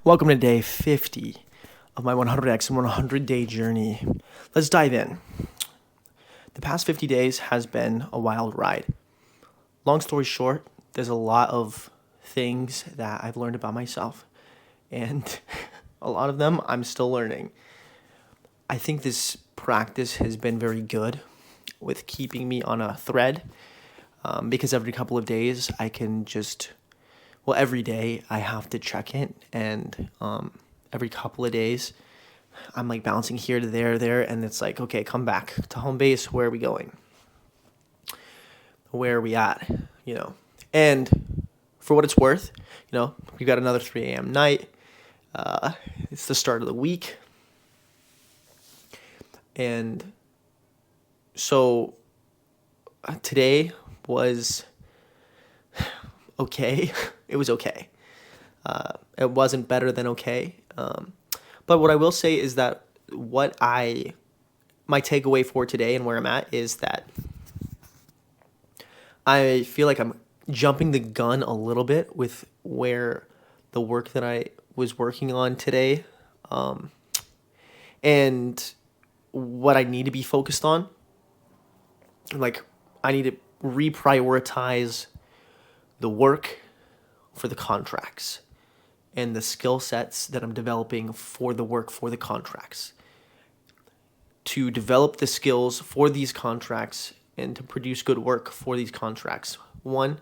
Welcome to day 50 of my 100x and 100-day journey. Let's dive in. The past 50 days has been a wild ride. Long story short, there's a lot of things that I've learned about myself, and a lot of them I'm still learning. I think this practice has been very good with keeping me on a thread, because every couple of days I can every day I have to check in, and every couple of days I'm like bouncing here to there, and it's like, okay, come back to home base. Where are we going? Where are we at? And for what it's worth, we've got another 3 a.m. night. It's the start of the week, and so today was okay. It was okay. It wasn't better than okay. But what I will say is that my takeaway for today and where I'm at is that I feel like I'm jumping the gun a little bit with where the work that I was working on today, and what I need to be focused on. Like, I need to reprioritize the work for the contracts and the skill sets that I'm developing for the work for the contracts. To develop the skills for these contracts and to produce good work for these contracts. One,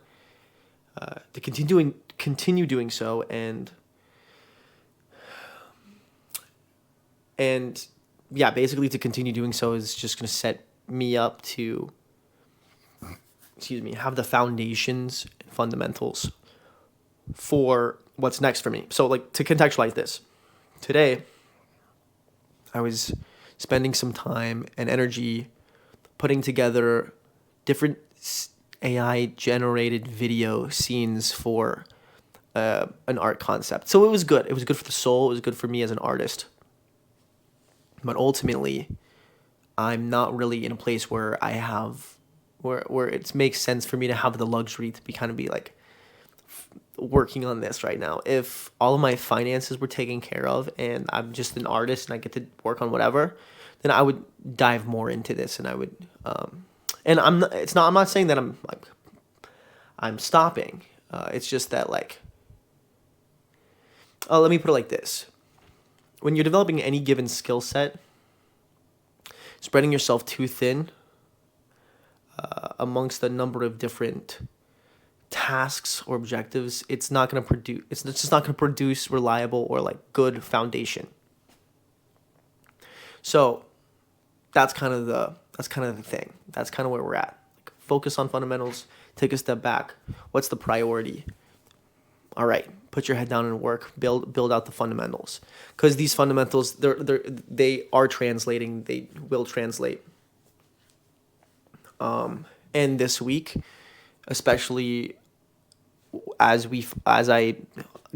to continue doing so, and yeah, basically to continue doing so is just going to set me up to have the foundations and fundamentals for what's next for me. So, like, to contextualize this, today I was spending some time and energy putting together different AI generated video scenes for an art concept. So it was good. It was good for the soul. It was good for me as an artist. But ultimately, I'm not really in a place where I have where it makes sense for me to have the luxury to be like working on this right now. If all of my finances were taken care of and I'm just an artist and I get to work on whatever, then I would dive more into this, and I would and I'm not saying that I'm stopping. It's just that, like, let me put it like this. When you're developing any given skill set, spreading yourself too thin amongst a number of different tasks or objectives, it's not going to produce. It's just not going to produce reliable or like good foundation. So that's kind of the thing. That's kind of where we're at. Like, focus on fundamentals. Take a step back. What's the priority? All right, put your head down and work. Build out the fundamentals, because these fundamentals they are translating. They will translate. And this week, especially as I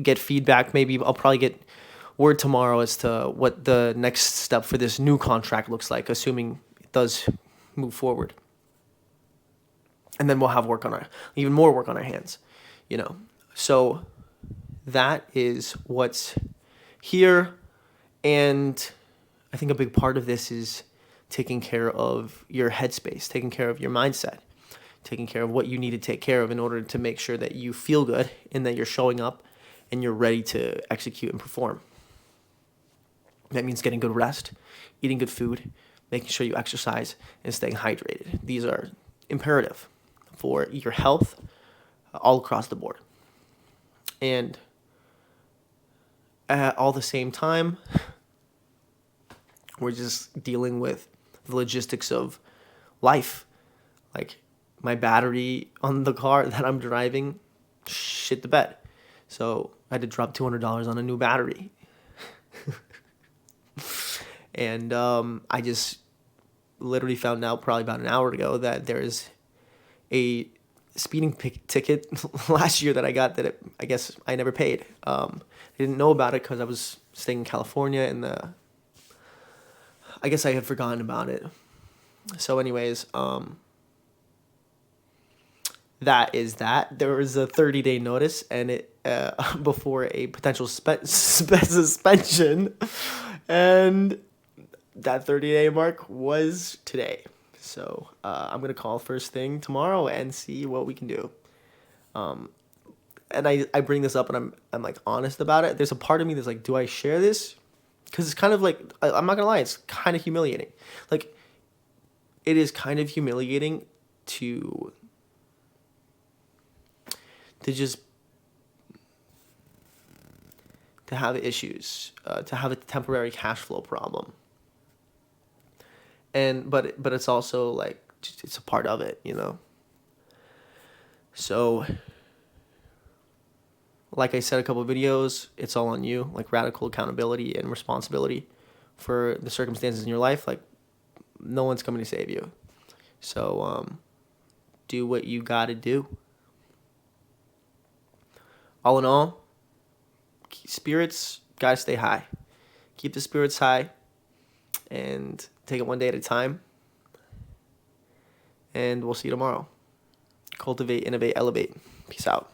get feedback, maybe I'll probably get word tomorrow as to what the next step for this new contract looks like, assuming it does move forward. And then we'll have even more work on our hands, So that is what's here, and I think a big part of this is taking care of your headspace, taking care of your mindset, taking care of what you need to take care of in order to make sure that you feel good and that you're showing up and you're ready to execute and perform. That means getting good rest, eating good food, making sure you exercise, and staying hydrated. These are imperative for your health all across the board. And at all the same time, we're just dealing with the logistics of life. Like, my battery on the car that I'm driving shit the bed. So I had to drop $200 on a new battery. And I just literally found out probably about an hour ago that there's a speeding ticket last year that I got that I guess I never paid. I didn't know about it because I was staying in California, and I guess I had forgotten about it. So anyways, that is that. There was a 30-day notice, and it before a potential suspension, and that 30-day mark was today. So I'm gonna call first thing tomorrow and see what we can do. And I bring this up and I'm like honest about it. There's a part of me that's like, do I share this? Because it's kind of like I'm not gonna lie, it's kind of humiliating. Like, it is kind of humiliating to just to have issues, to have a temporary cash flow problem. And but it's also like it's a part of it, you know. So, like I said a couple of videos, it's all on you. Like, radical accountability and responsibility for the circumstances in your life. Like, no one's coming to save you. So do what you gotta do. All in all, spirits gotta stay high. Keep the spirits high and take it one day at a time. And we'll see you tomorrow. Cultivate, innovate, elevate. Peace out.